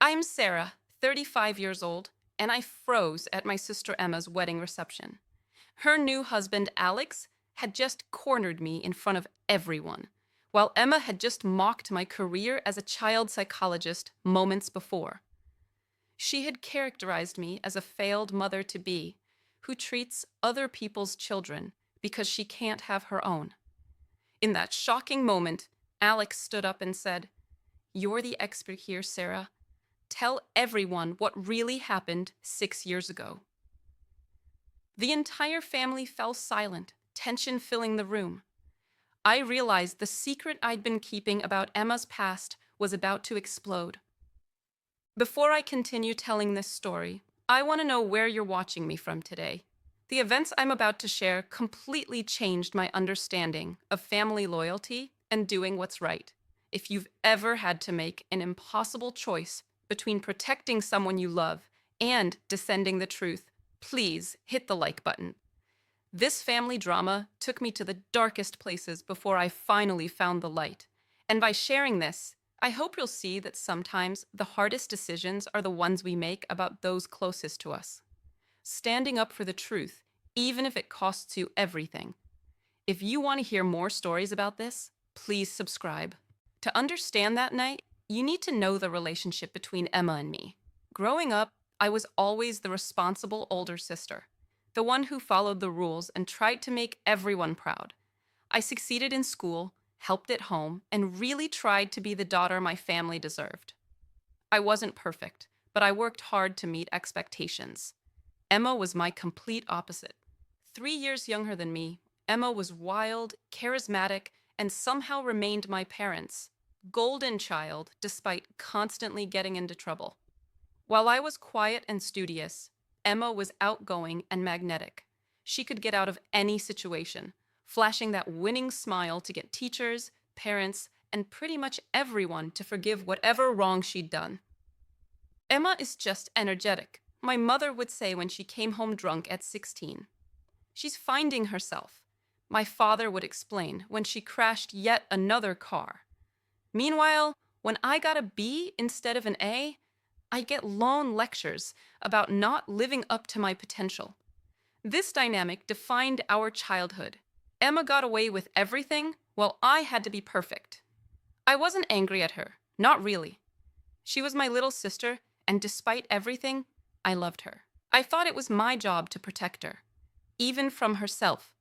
I'm Sarah, 35 years old, and I froze at my sister Emma's wedding reception. Her new husband, Alex, had just cornered me in front of everyone, while Emma had just mocked my career as a child psychologist moments before. She had characterized me as a failed mother-to-be who treats other people's children because she can't have her own. In that shocking moment, Alex stood up and said, "You're the expert here, Sarah. Tell everyone what really happened 6 years ago." The entire family fell silent, tension filling the room. I realized the secret I'd been keeping about Emma's past was about to explode. Before I continue telling this story, I want to know where you're watching me from today. The events I'm about to share completely changed my understanding of family loyalty and doing what's right. If you've ever had to make an impossible choice between protecting someone you love and defending the truth, please hit the like button. This family drama took me to the darkest places before I finally found the light. And by sharing this, I hope you'll see that sometimes the hardest decisions are the ones we make about those closest to us. Standing up for the truth, even if it costs you everything. If you want to hear more stories about this, please subscribe. To understand that night, you need to know the relationship between Emma and me. Growing up, I was always the responsible older sister, the one who followed the rules and tried to make everyone proud. I succeeded in school, helped at home, and really tried to be the daughter my family deserved. I wasn't perfect, but I worked hard to meet expectations. Emma was my complete opposite. 3 years younger than me, Emma was wild, charismatic, and somehow remained my parents' golden child despite constantly getting into trouble. While I was quiet and studious, Emma was outgoing and magnetic. She could get out of any situation, flashing that winning smile to get teachers, parents, and pretty much everyone to forgive whatever wrong she'd done. Emma is just energetic, my mother would say when she came home drunk at 16. She's finding herself, my father would explain when she crashed yet another car. Meanwhile, when I got a B instead of an A, I'd get long lectures about not living up to my potential. This dynamic defined our childhood. Emma got away with everything, while I had to be perfect. I wasn't angry at her, not really. She was my little sister, and despite everything, I loved her. I thought it was my job to protect her, even from herself.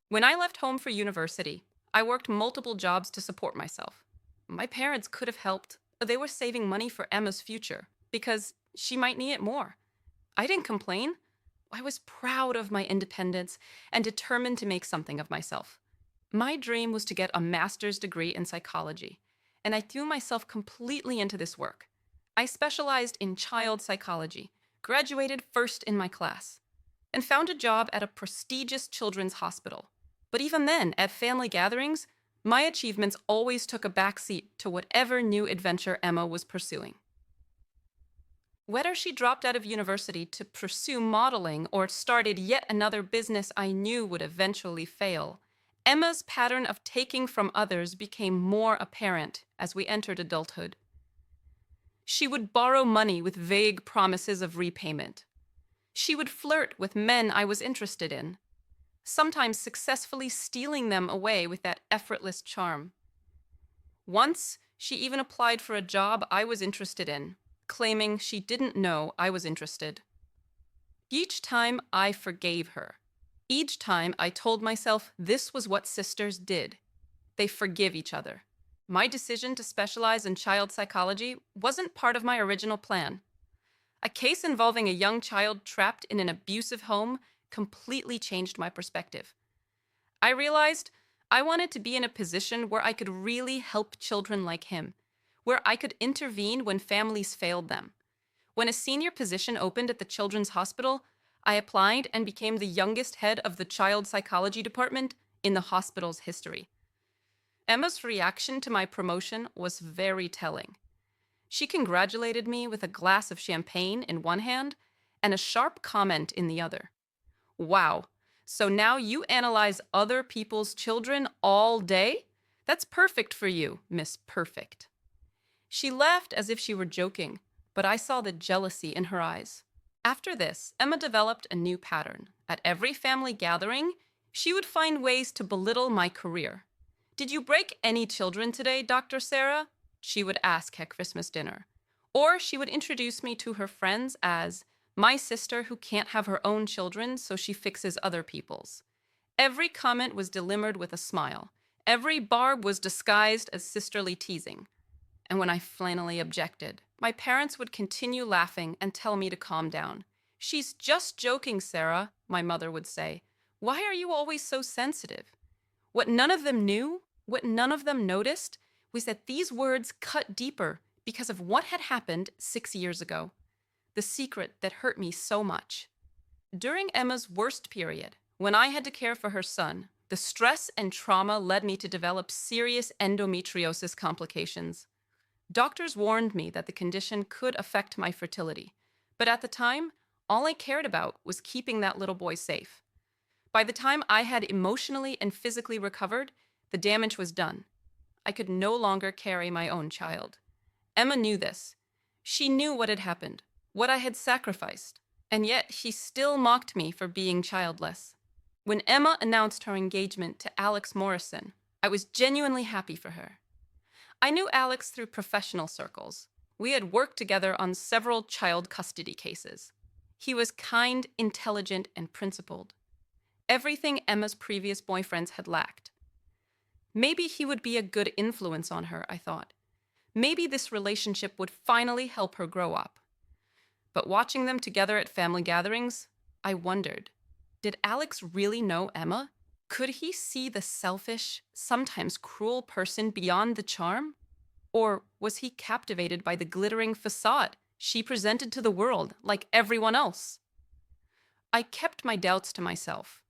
When I left home for university, I worked multiple jobs to support myself. My parents could have helped. They were saving money for Emma's future because she might need it more. I didn't complain. I was proud of my independence and determined to make something of myself. My dream was to get a master's degree in psychology, and I threw myself completely into this work. I specialized in child psychology, graduated first in my class, and found a job at a prestigious children's hospital. But even then, at family gatherings, my achievements always took a backseat to whatever new adventure Emma was pursuing. Whether she dropped out of university to pursue modeling or started yet another business I knew would eventually fail, Emma's pattern of taking from others became more apparent as we entered adulthood. She would borrow money with vague promises of repayment. She would flirt with men I was interested in, sometimes successfully stealing them away with that effortless charm. Once, she even applied for a job I was interested in, claiming she didn't know I was interested. Each time I forgave her. Each time I told myself this was what sisters did. They forgive each other. My decision to specialize in child psychology wasn't part of my original plan. A case involving a young child trapped in an abusive home completely changed my perspective. I realized I wanted to be in a position where I could really help children like him, where I could intervene when families failed them. When a senior position opened at the children's hospital, I applied and became the youngest head of the child psychology department in the hospital's history. Emma's reaction to my promotion was very telling. She congratulated me with a glass of champagne in one hand and a sharp comment in the other. "Wow, so now you analyze other people's children all day? That's perfect for you, Miss Perfect." She laughed as if she were joking, but I saw the jealousy in her eyes. After this, Emma developed a new pattern. At every family gathering, she would find ways to belittle my career. "Did you break any children today, Dr. Sarah?" she would ask at Christmas dinner. Or she would introduce me to her friends as my sister who can't have her own children, so she fixes other people's. Every comment was delivered with a smile. Every barb was disguised as sisterly teasing. And when I finally objected, my parents would continue laughing and tell me to calm down. "She's just joking, Sarah," my mother would say. "Why are you always so sensitive?" What none of them knew, what none of them noticed, was that these words cut deeper because of what had happened 6 years ago. The secret that hurt me so much. During Emma's worst period, when I had to care for her son, the stress and trauma led me to develop serious endometriosis complications. Doctors warned me that the condition could affect my fertility, but at the time, all I cared about was keeping that little boy safe. By the time I had emotionally and physically recovered, the damage was done. I could no longer carry my own child. Emma knew this. She knew what had happened, what I had sacrificed, and yet she still mocked me for being childless. When Emma announced her engagement to Alex Morrison, I was genuinely happy for her. I knew Alex through professional circles. We had worked together on several child custody cases. He was kind, intelligent, and principled. Everything Emma's previous boyfriends had lacked. Maybe he would be a good influence on her, I thought. Maybe this relationship would finally help her grow up. But watching them together at family gatherings, I wondered, did Alex really know Emma? Could he see the selfish, sometimes cruel person beyond the charm? Or was he captivated by the glittering facade she presented to the world like everyone else? I kept my doubts to myself.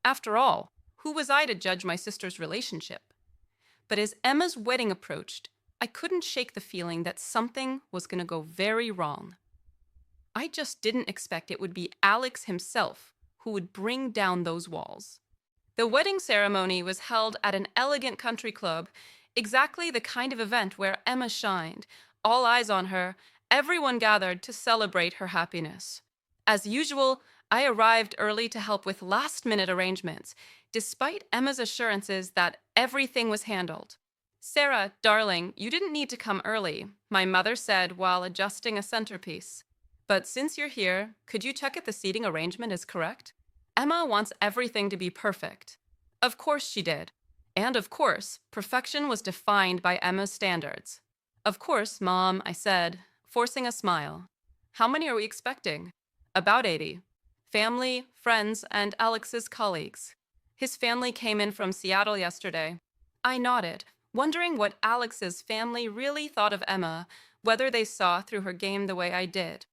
After all, who was I to judge my sister's relationship? But as Emma's wedding approached, I couldn't shake the feeling that something was going to go very wrong. I just didn't expect it would be Alex himself who would bring down those walls. The wedding ceremony was held at an elegant country club, exactly the kind of event where Emma shined. All eyes on her, everyone gathered to celebrate her happiness. As usual, I arrived early to help with last-minute arrangements, despite Emma's assurances that everything was handled. "Sarah, darling, you didn't need to come early," my mother said while adjusting a centerpiece. "But since you're here, could you check if the seating arrangement is correct? Emma wants everything to be perfect." Of course she did. And of course, perfection was defined by Emma's standards. "Of course, Mom," I said, forcing a smile. "How many are we expecting?" "About 80. Family, friends, and Alex's colleagues. His family came in from Seattle yesterday." I nodded, wondering what Alex's family really thought of Emma, whether they saw through her game the way I did.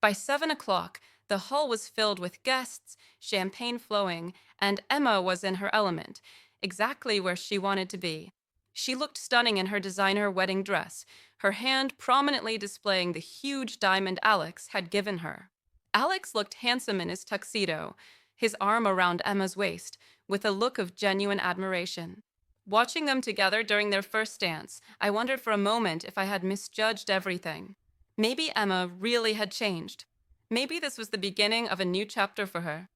By 7 o'clock, the hall was filled with guests, champagne flowing, and Emma was in her element, exactly where she wanted to be. She looked stunning in her designer wedding dress, her hand prominently displaying the huge diamond Alex had given her. Alex looked handsome in his tuxedo, his arm around Emma's waist, with a look of genuine admiration. Watching them together during their first dance, I wondered for a moment if I had misjudged everything. Maybe Emma really had changed. Maybe this was the beginning of a new chapter for her.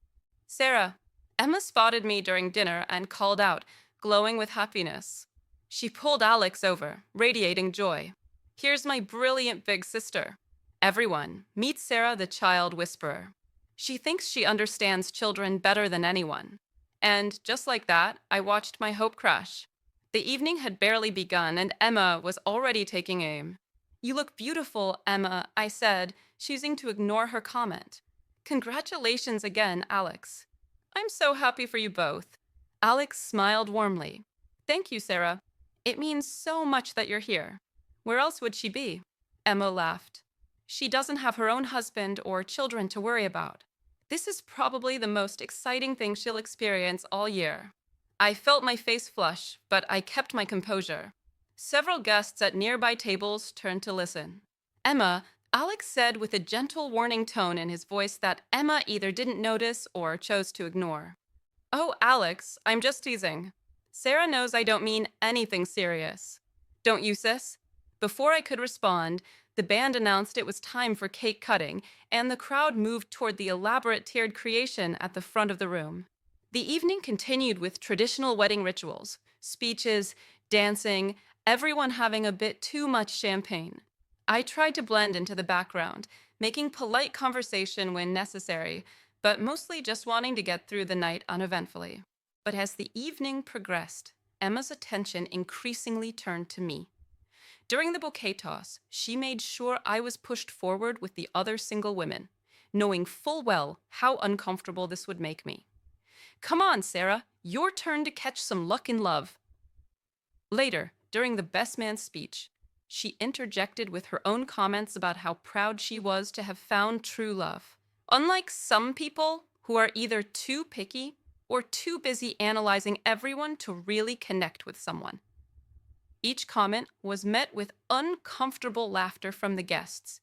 "Sarah." Emma spotted me during dinner and called out, glowing with happiness. She pulled Alex over, radiating joy. "Here's my brilliant big sister. Everyone, meet Sarah the child whisperer. She thinks she understands children better than anyone." And just like that, I watched my hope crash. The evening had barely begun, and Emma was already taking aim. "You look beautiful, Emma," I said, choosing to ignore her comment. "Congratulations again, Alex." "I'm so happy for you both." Alex smiled warmly. "Thank you, Sarah. It means so much that you're here. Where else would she be?" Emma laughed. "She doesn't have her own husband or children to worry about. This is probably the most exciting thing she'll experience all year." I felt my face flush, but I kept my composure. Several guests at nearby tables turned to listen. "Emma," Alex said with a gentle warning tone in his voice that Emma either didn't notice or chose to ignore. "Oh, Alex, I'm just teasing. Sarah knows I don't mean anything serious. Don't you, sis?" Before I could respond, The band announced it was time for cake cutting, and the crowd moved toward the elaborate tiered creation at the front of the room. The evening continued with traditional wedding rituals, speeches, dancing, everyone having a bit too much champagne. I tried to blend into the background, making polite conversation when necessary, but mostly just wanting to get through the night uneventfully. But as the evening progressed, Emma's attention increasingly turned to me. During the bouquet toss, she made sure I was pushed forward with the other single women, knowing full well how uncomfortable this would make me. "Come on, Sarah, your turn to catch some luck in love." Later, during the best man speech, she interjected with her own comments about how proud she was to have found true love. Unlike some people who are either too picky or too busy analyzing everyone to really connect with someone. Each comment was met with uncomfortable laughter from the guests,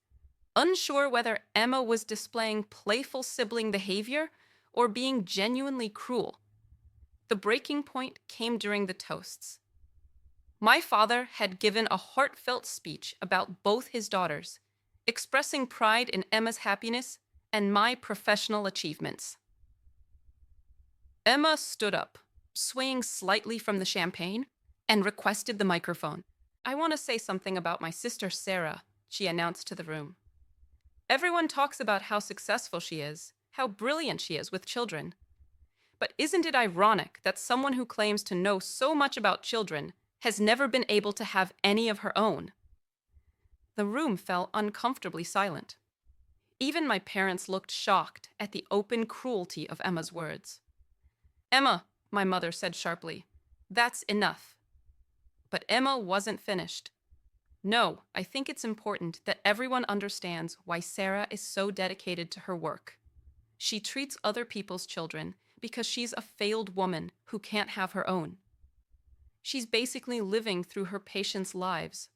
unsure whether Emma was displaying playful sibling behavior or being genuinely cruel. The breaking point came during the toasts. My father had given a heartfelt speech about both his daughters, expressing pride in Emma's happiness and my professional achievements. Emma stood up, swaying slightly from the champagne, and requested the microphone. "I want to say something about my sister Sarah," she announced to the room. "Everyone talks about how successful she is, how brilliant she is with children. But isn't it ironic that someone who claims to know so much about children has never been able to have any of her own?" The room fell uncomfortably silent. Even my parents looked shocked at the open cruelty of Emma's words. "Emma," my mother said sharply, "that's enough." But Emma wasn't finished. "No, I think it's important that everyone understands why Sarah is so dedicated to her work. She treats other people's children because she's a failed woman who can't have her own. She's basically living through her patients' lives."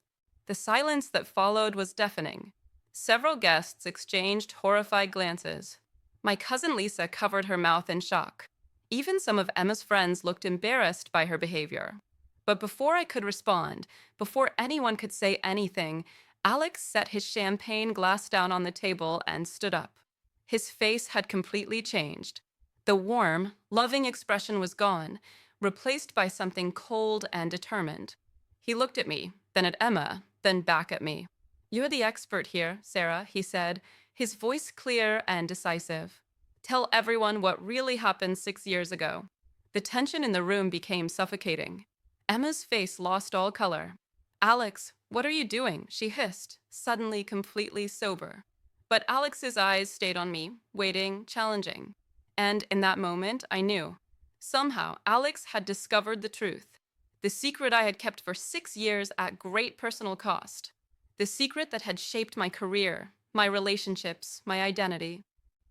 The silence that followed was deafening. Several guests exchanged horrified glances. My cousin Lisa covered her mouth in shock. Even some of Emma's friends looked embarrassed by her behavior. But before I could respond, before anyone could say anything, Alex set his champagne glass down on the table and stood up. His face had completely changed. The warm, loving expression was gone, replaced by something cold and determined. He looked at me, then at Emma, then back at me. "You're the expert here, Sarah," he said, his voice clear and decisive. "Tell everyone what really happened 6 years ago." The tension in the room became suffocating. Emma's face lost all color. "Alex, what are you doing?" she hissed, suddenly completely sober. But Alex's eyes stayed on me, waiting, challenging. And in that moment, I knew. Somehow, Alex had discovered the truth. The secret I had kept for 6 years at great personal cost. The secret that had shaped my career, my relationships, my identity.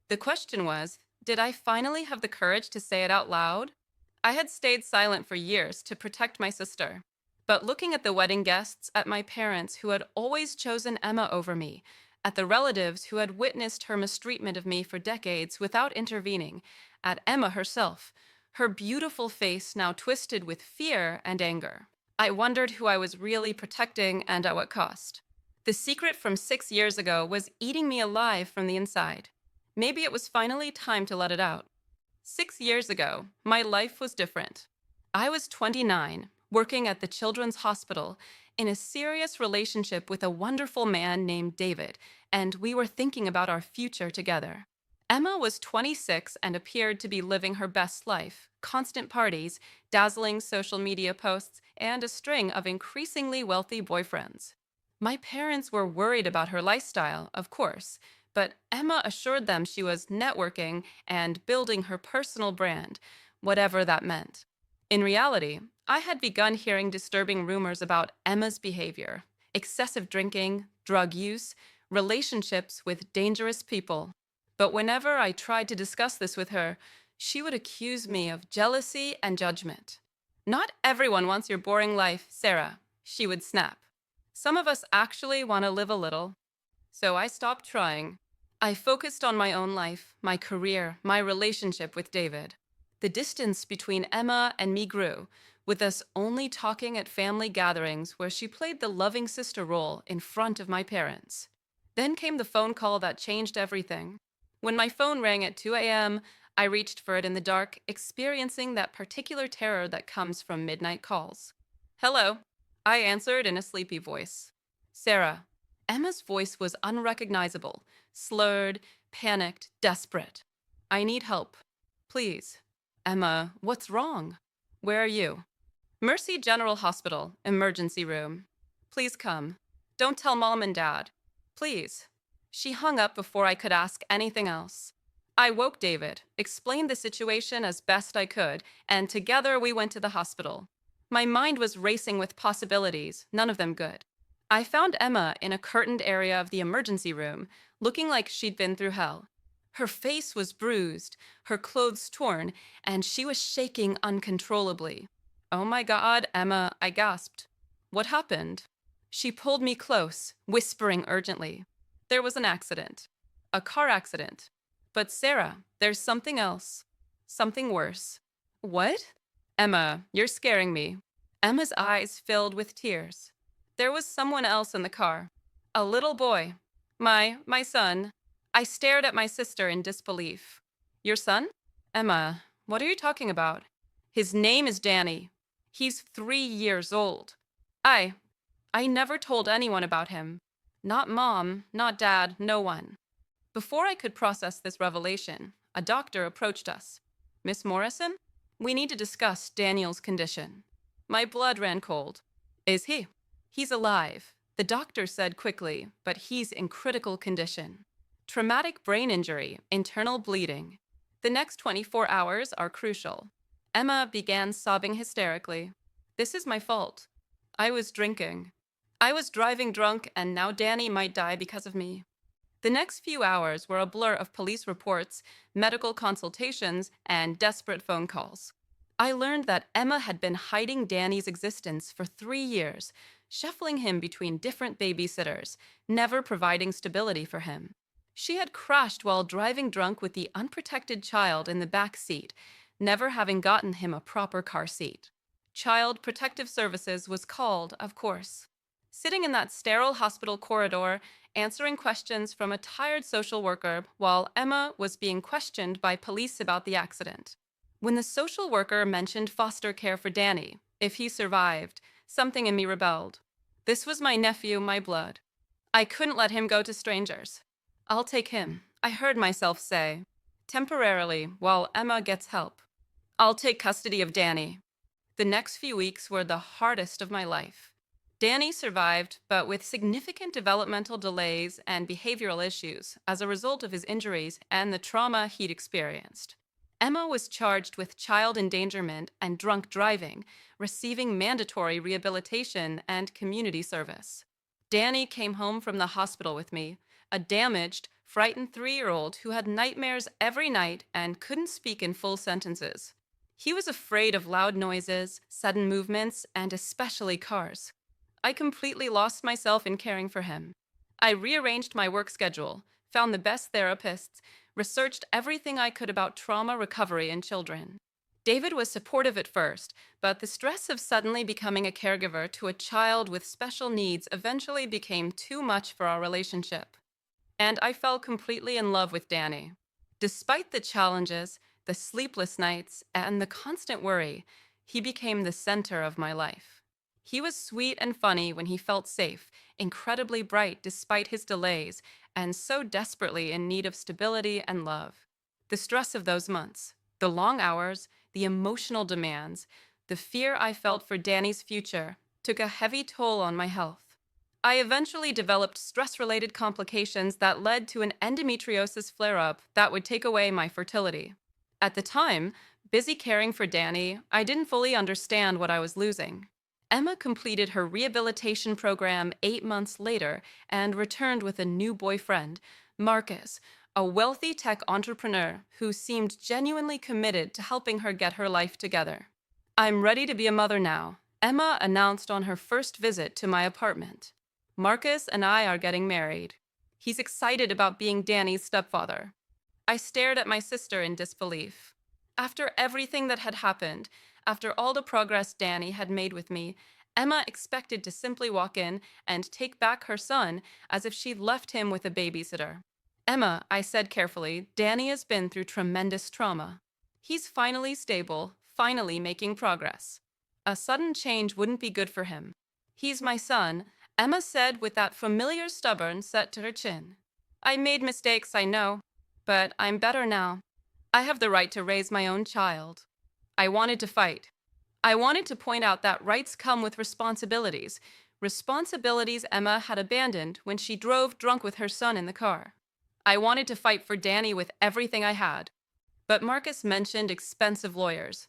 The question was, did I finally have the courage to say it out loud? I had stayed silent for years to protect my sister. But looking at the wedding guests, at my parents who had always chosen Emma over me, at the relatives who had witnessed her mistreatment of me for decades without intervening, at Emma herself, her beautiful face now twisted with fear and anger, I wondered who I was really protecting and at what cost. The secret from 6 years ago was eating me alive from the inside. Maybe it was finally time to let it out. 6 years ago, my life was different. I was 29, working at the Children's Hospital, in a serious relationship with a wonderful man named David, and we were thinking about our future together. Emma was 26 and appeared to be living her best life, constant parties, dazzling social media posts, and a string of increasingly wealthy boyfriends. My parents were worried about her lifestyle, of course, but Emma assured them she was networking and building her personal brand, whatever that meant. In reality, I had begun hearing disturbing rumors about Emma's behavior, excessive drinking, drug use, relationships with dangerous people. But whenever I tried to discuss this with her, she would accuse me of jealousy and judgment. "Not everyone wants your boring life, Sarah," she would snap. "Some of us actually want to live a little." So I stopped trying. I focused on my own life, my career, my relationship with David. The distance between Emma and me grew, with us only talking at family gatherings where she played the loving sister role in front of my parents. Then came the phone call that changed everything. When my phone rang at 2 a.m., I reached for it in the dark, experiencing that particular terror that comes from midnight calls. Hello, I answered in a sleepy voice. Sarah. Emma's voice was unrecognizable, slurred, panicked, desperate. I need help. Please. Emma, what's wrong? Where are you? Mercy General Hospital, emergency room. Please come. Don't tell Mom and Dad. Please. She hung up before I could ask anything else. I woke David, explained the situation as best I could, and together we went to the hospital. My mind was racing with possibilities, none of them good. I found Emma in a curtained area of the emergency room, looking like she'd been through hell. Her face was bruised, her clothes torn, and she was shaking uncontrollably. Oh my God, Emma, I gasped. What happened? She pulled me close, whispering urgently. There was an accident. A car accident. But Sarah, there's something else. Something worse. What? Emma, you're scaring me. Emma's eyes filled with tears. There was someone else in the car. A little boy. My son. I stared at my sister in disbelief. Your son? Emma, what are you talking about? His name is Danny. He's 3 years old. I never told anyone about him. Not Mom, not Dad, no one. Before I could process this revelation, a doctor approached us. Miss Morrison, we need to discuss Daniel's condition. My blood ran cold. Is he? He's alive, the doctor said quickly, but he's in critical condition. Traumatic brain injury, internal bleeding. The next 24 hours are crucial. Emma began sobbing hysterically. This is my fault. I was drinking. I was driving drunk, and now Danny might die because of me. The next few hours were a blur of police reports, medical consultations, and desperate phone calls. I learned that Emma had been hiding Danny's existence for 3 years, shuffling him between different babysitters, never providing stability for him. She had crashed while driving drunk with the unprotected child in the back seat, never having gotten him a proper car seat. Child Protective Services was called, of course. Sitting in that sterile hospital corridor, answering questions from a tired social worker while Emma was being questioned by police about the accident. When the social worker mentioned foster care for Danny, if he survived, something in me rebelled. This was my nephew, my blood. I couldn't let him go to strangers. I'll take him, I heard myself say, temporarily while Emma gets help. I'll take custody of Danny. The next few weeks were the hardest of my life. Danny survived, but with significant developmental delays and behavioral issues as a result of his injuries and the trauma he'd experienced. Emma was charged with child endangerment and drunk driving, receiving mandatory rehabilitation and community service. Danny came home from the hospital with me, a damaged, frightened 3-year-old who had nightmares every night and couldn't speak in full sentences. He was afraid of loud noises, sudden movements, and especially cars. I completely lost myself in caring for him. I rearranged my work schedule, found the best therapists, researched everything I could about trauma recovery in children. David was supportive at first, but the stress of suddenly becoming a caregiver to a child with special needs eventually became too much for our relationship. And I fell completely in love with Danny. Despite the challenges, the sleepless nights, and the constant worry, he became the center of my life. He was sweet and funny when he felt safe, incredibly bright despite his delays, and so desperately in need of stability and love. The stress of those months, the long hours, the emotional demands, the fear I felt for Danny's future took a heavy toll on my health. I eventually developed stress-related complications that led to an endometriosis flare-up that would take away my fertility. At the time, busy caring for Danny, I didn't fully understand what I was losing. Emma completed her rehabilitation program 8 months later and returned with a new boyfriend, Marcus, a wealthy tech entrepreneur who seemed genuinely committed to helping her get her life together. I'm ready to be a mother now, Emma announced on her first visit to my apartment. Marcus and I are getting married. He's excited about being Danny's stepfather. I stared at my sister in disbelief. After everything that had happened, After all the progress Danny had made with me, Emma expected to simply walk in and take back her son as if she'd left him with a babysitter. Emma, I said carefully, Danny has been through tremendous trauma. He's finally stable, finally making progress. A sudden change wouldn't be good for him. He's my son, Emma said with that familiar stubborn set to her chin. I made mistakes, I know, but I'm better now. I have the right to raise my own child. I wanted to fight. I wanted to point out that rights come with responsibilities. Responsibilities Emma had abandoned when she drove drunk with her son in the car. I wanted to fight for Danny with everything I had. But Marcus mentioned expensive lawyers,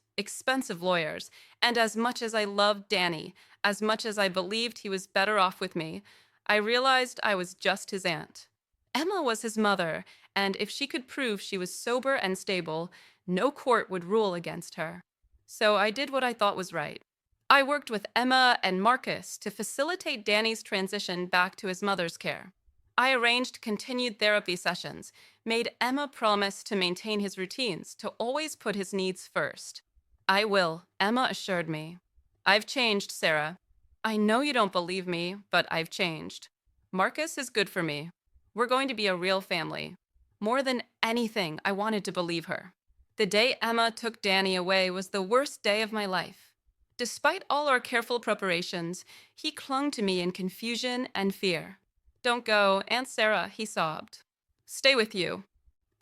and as much as I loved Danny, as much as I believed he was better off with me, I realized I was just his aunt. Emma was his mother, and if she could prove she was sober and stable, no court would rule against her. So I did what I thought was right. I worked with Emma and Marcus to facilitate Danny's transition back to his mother's care. I arranged continued therapy sessions, made Emma promise to maintain his routines, to always put his needs first. I will, Emma assured me. I've changed, Sarah. I know you don't believe me, but I've changed. Marcus is good for me. We're going to be a real family. More than anything, I wanted to believe her. The day Emma took Danny away was the worst day of my life. Despite all our careful preparations, he clung to me in confusion and fear. Don't go, Aunt Sarah, he sobbed. Stay with you.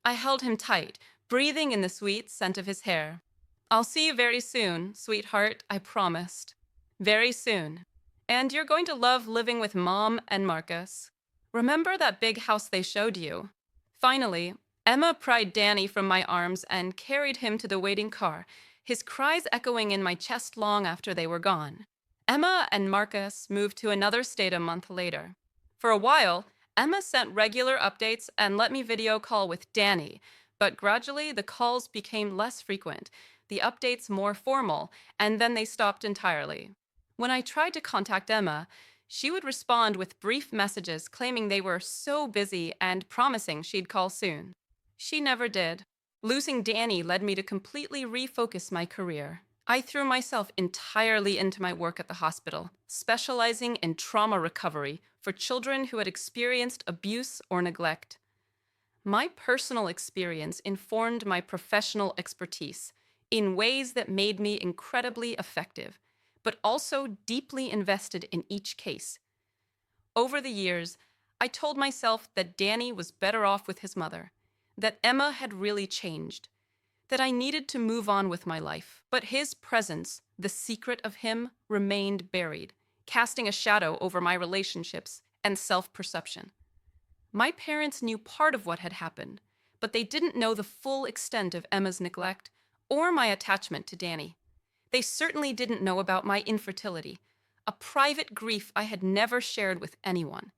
I held him tight, breathing in the sweet scent of his hair. I'll see you very soon, sweetheart, I promised. Very soon. And you're going to love living with Mom and Marcus. Remember that big house they showed you? Finally, Emma pried Danny from my arms and carried him to the waiting car, his cries echoing in my chest long after they were gone. Emma and Marcus moved to another state a month later. For a while, Emma sent regular updates and let me video call with Danny, but gradually the calls became less frequent, the updates more formal, and then they stopped entirely. When I tried to contact Emma, she would respond with brief messages claiming they were so busy and promising she'd call soon. She never did. Losing Danny led me to completely refocus my career. I threw myself entirely into my work at the hospital, specializing in trauma recovery for children who had experienced abuse or neglect. My personal experience informed my professional expertise in ways that made me incredibly effective, but also deeply invested in each case. Over the years, I told myself that Danny was better off with his mother, that Emma had really changed, that I needed to move on with my life, but his presence, the secret of him, remained buried, casting a shadow over my relationships and self-perception. My parents knew part of what had happened, but they didn't know the full extent of Emma's neglect or my attachment to Danny. They certainly didn't know about my infertility, a private grief I had never shared with anyone.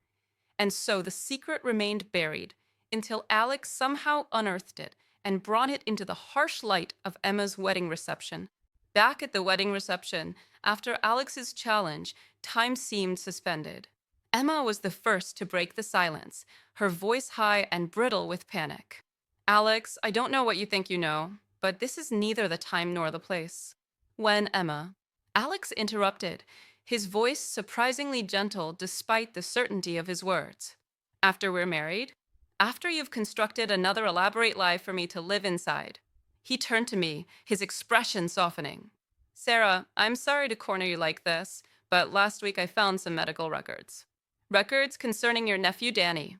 And so the secret remained buried until Alex somehow unearthed it and brought it into the harsh light of Emma's wedding reception. Back at the wedding reception, after Alex's challenge, time seemed suspended. Emma was the first to break the silence, her voice high and brittle with panic. Alex, I don't know what you think you know, but this is neither the time nor the place. When Emma. Alex interrupted, his voice surprisingly gentle despite the certainty of his words. After we're married? After you've constructed another elaborate lie for me to live inside. He turned to me, his expression softening. Sarah, I'm sorry to corner you like this, but last week I found some medical records. Records concerning your nephew Danny.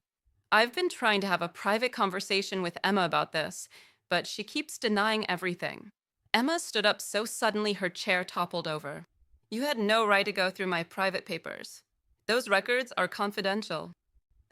I've been trying to have a private conversation with Emma about this, but she keeps denying everything. Emma stood up so suddenly her chair toppled over. You had no right to go through my private papers. Those records are confidential.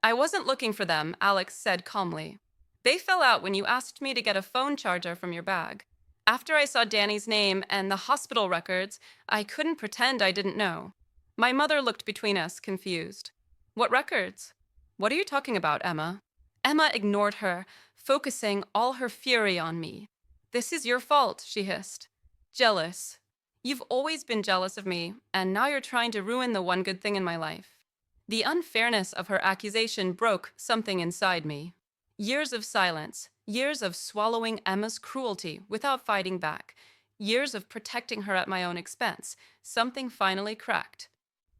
I wasn't looking for them, Alex said calmly. They fell out when you asked me to get a phone charger from your bag. After I saw Danny's name and the hospital records, I couldn't pretend I didn't know. My mother looked between us, confused. What records? What are you talking about, Emma? Emma ignored her, focusing all her fury on me. This is your fault, she hissed. Jealous. You've always been jealous of me, and now you're trying to ruin the one good thing in my life. The unfairness of her accusation broke something inside me. Years of silence, years of swallowing Emma's cruelty without fighting back, Years of protecting her at my own expense. Something finally cracked.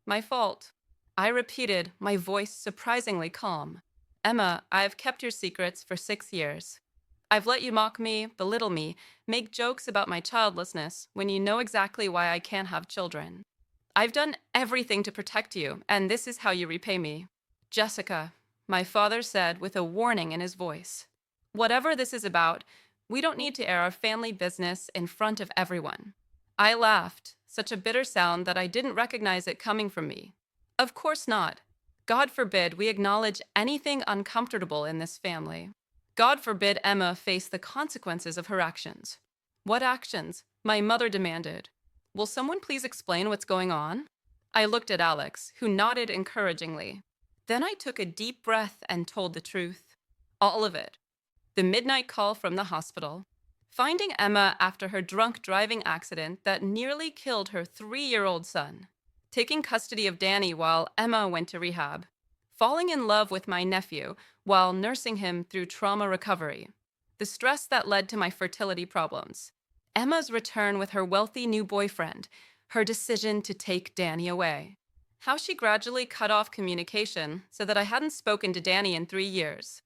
My fault. I repeated, my voice surprisingly calm. Emma, I've kept your secrets for 6 years. I've let you mock me, belittle me, make jokes about my childlessness when you know exactly why I can't have children. I've done everything to protect you, and this is how you repay me. Jessica, my father said with a warning in his voice. Whatever this is about, we don't need to air our family business in front of everyone. I laughed, such a bitter sound that I didn't recognize it coming from me. Of course not. God forbid we acknowledge anything uncomfortable in this family. God forbid Emma face the consequences of her actions. What actions? My mother demanded. Will someone please explain what's going on? I looked at Alex, who nodded encouragingly. Then I took a deep breath and told the truth. All of it. The midnight call from the hospital. Finding Emma after her drunk driving accident that nearly killed her 3-year-old son. Taking custody of Danny while Emma went to rehab. Falling in love with my nephew while nursing him through trauma recovery. The stress that led to my fertility problems. Emma's return with her wealthy new boyfriend. Her decision to take Danny away. How she gradually cut off communication so that I hadn't spoken to Danny in 3 years.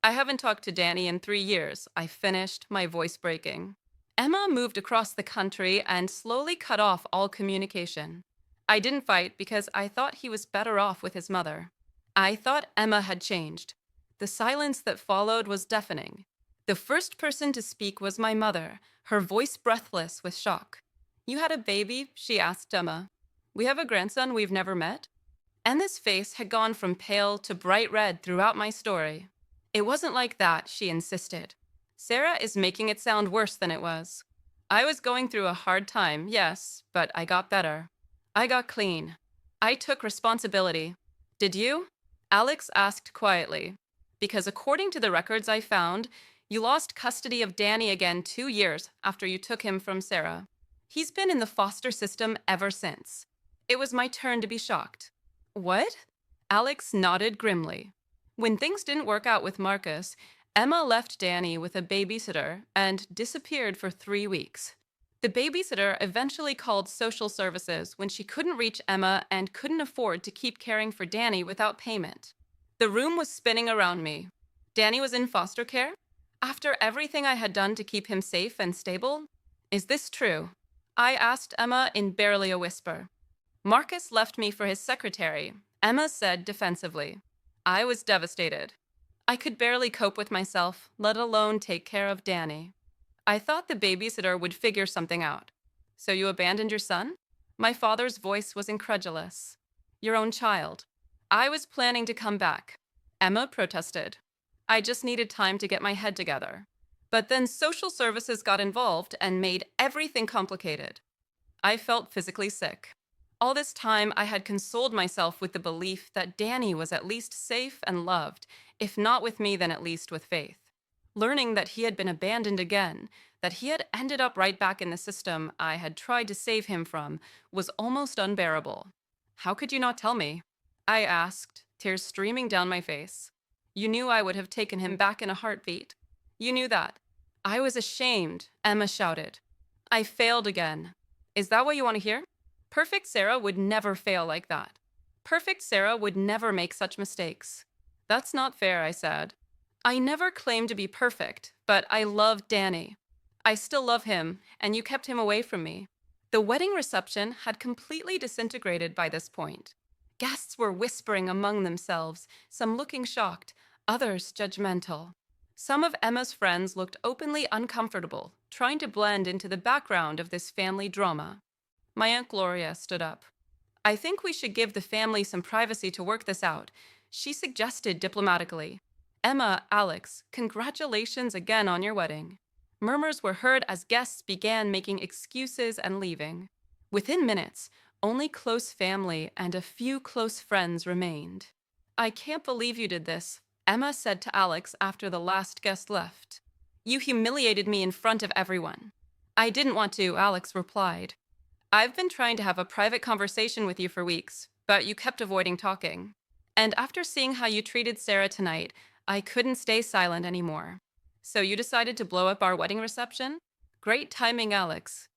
I haven't talked to Danny in 3 years, I finished, my voice breaking. Emma moved across the country and slowly cut off all communication. I didn't fight because I thought he was better off with his mother. I thought Emma had changed. The silence that followed was deafening. The first person to speak was my mother, her voice breathless with shock. You had a baby? She asked Emma. We have a grandson we've never met? Emma's face had gone from pale to bright red throughout my story. It wasn't like that, she insisted. Sarah is making it sound worse than it was. I was going through a hard time, yes, but I got better. I got clean. I took responsibility. Did you? Alex asked quietly. Because according to the records I found, you lost custody of Danny again 2 years after you took him from Sarah. He's been in the foster system ever since. It was my turn to be shocked. What? Alex nodded grimly. When things didn't work out with Marcus, Emma left Danny with a babysitter and disappeared for 3 weeks. The babysitter eventually called social services when she couldn't reach Emma and couldn't afford to keep caring for Danny without payment. The room was spinning around me. Danny was in foster care? After everything I had done to keep him safe and stable? Is this true? I asked Emma in barely a whisper. Marcus left me for his secretary, Emma said defensively. I was devastated. I could barely cope with myself, let alone take care of Danny. I thought the babysitter would figure something out. So you abandoned your son? My father's voice was incredulous. Your own child. I was planning to come back. Emma protested. I just needed time to get my head together. But then social services got involved and made everything complicated. I felt physically sick. All this time, I had consoled myself with the belief that Danny was at least safe and loved, if not with me, then at least with Faith. Learning that he had been abandoned again, that he had ended up right back in the system I had tried to save him from, was almost unbearable. How could you not tell me? I asked, tears streaming down my face. You knew I would have taken him back in a heartbeat. You knew that. I was ashamed, Emma shouted. I failed again. Is that what you want to hear? Perfect Sarah would never fail like that. Perfect Sarah would never make such mistakes. That's not fair, I said. I never claimed to be perfect, but I loved Danny. I still love him, and you kept him away from me. The wedding reception had completely disintegrated by this point. Guests were whispering among themselves, some looking shocked, others judgmental. Some of Emma's friends looked openly uncomfortable, trying to blend into the background of this family drama. My Aunt Gloria stood up. I think we should give the family some privacy to work this out, she suggested diplomatically. Emma, Alex, congratulations again on your wedding. Murmurs were heard as guests began making excuses and leaving. Within minutes, only close family and a few close friends remained. I can't believe you did this, Emma said to Alex after the last guest left. You humiliated me in front of everyone. I didn't want to, Alex replied. I've been trying to have a private conversation with you for weeks, but you kept avoiding talking. And after seeing how you treated Sarah tonight, I couldn't stay silent anymore. So you decided to blow up our wedding reception? Great timing, Alex.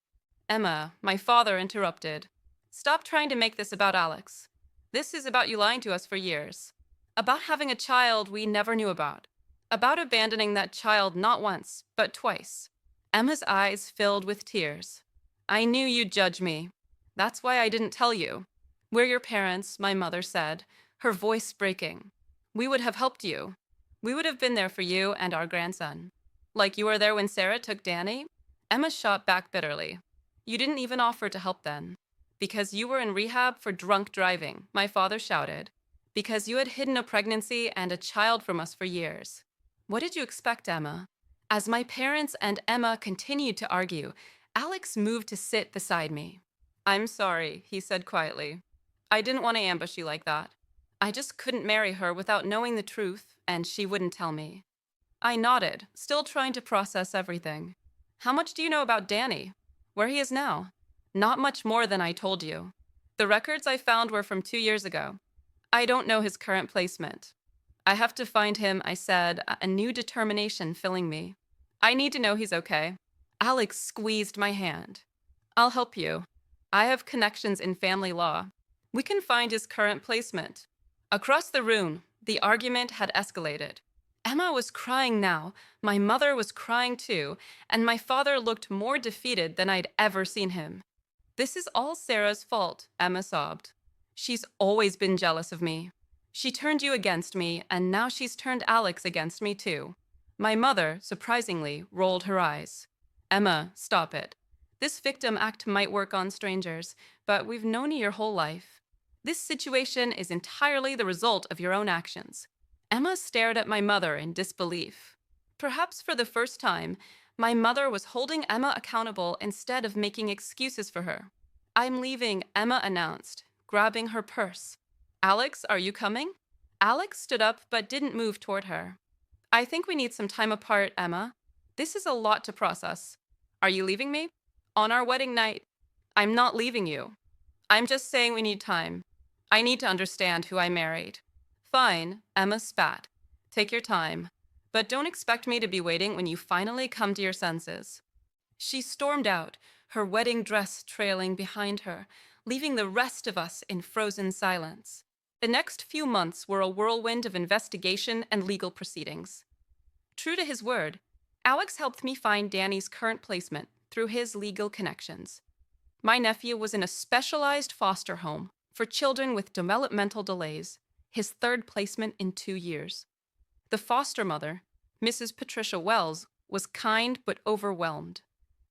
Emma, my father interrupted. Stop trying to make this about Alex. This is about you lying to us for years. About having a child we never knew about. About abandoning that child not once, but twice. Emma's eyes filled with tears. I knew you'd judge me. That's why I didn't tell you. We're your parents, my mother said, her voice breaking. We would have helped you. We would have been there for you and our grandson. Like you were there when Sarah took Danny? Emma shot back bitterly. You didn't even offer to help then. Because you were in rehab for drunk driving, my father shouted. Because you had hidden a pregnancy and a child from us for years. What did you expect, Emma? As my parents and Emma continued to argue, Alex moved to sit beside me. I'm sorry, he said quietly. I didn't want to ambush you like that. I just couldn't marry her without knowing the truth, and she wouldn't tell me. I nodded, still trying to process everything. How much do you know about Danny? Where he is now? Not much more than I told you. The records I found were from 2 years ago. I don't know his current placement. I have to find him, I said, a new determination filling me. I need to know he's okay. Alex squeezed my hand. I'll help you. I have connections in family law. We can find his current placement. Across the room, the argument had escalated. Emma was crying now, my mother was crying too, and my father looked more defeated than I'd ever seen him. This is all Sarah's fault, Emma sobbed. She's always been jealous of me. She turned you against me, and now she's turned Alex against me too. My mother, surprisingly, rolled her eyes. Emma, stop it. This victim act might work on strangers, but we've known you your whole life. This situation is entirely the result of your own actions. Emma stared at my mother in disbelief. Perhaps for the first time, my mother was holding Emma accountable instead of making excuses for her. I'm leaving, Emma announced, grabbing her purse. Alex, are you coming? Alex stood up but didn't move toward her. I think we need some time apart, Emma. This is a lot to process. Are you leaving me? On our wedding night. I'm not leaving you. I'm just saying we need time. I need to understand who I married. Fine, Emma spat. Take your time. But don't expect me to be waiting when you finally come to your senses. She stormed out, her wedding dress trailing behind her, leaving the rest of us in frozen silence. The next few months were a whirlwind of investigation and legal proceedings. True to his word, Alex helped me find Danny's current placement through his legal connections. My nephew was in a specialized foster home for children with developmental delays, his third placement in 2 years. The foster mother, Mrs. Patricia Wells, was kind but overwhelmed.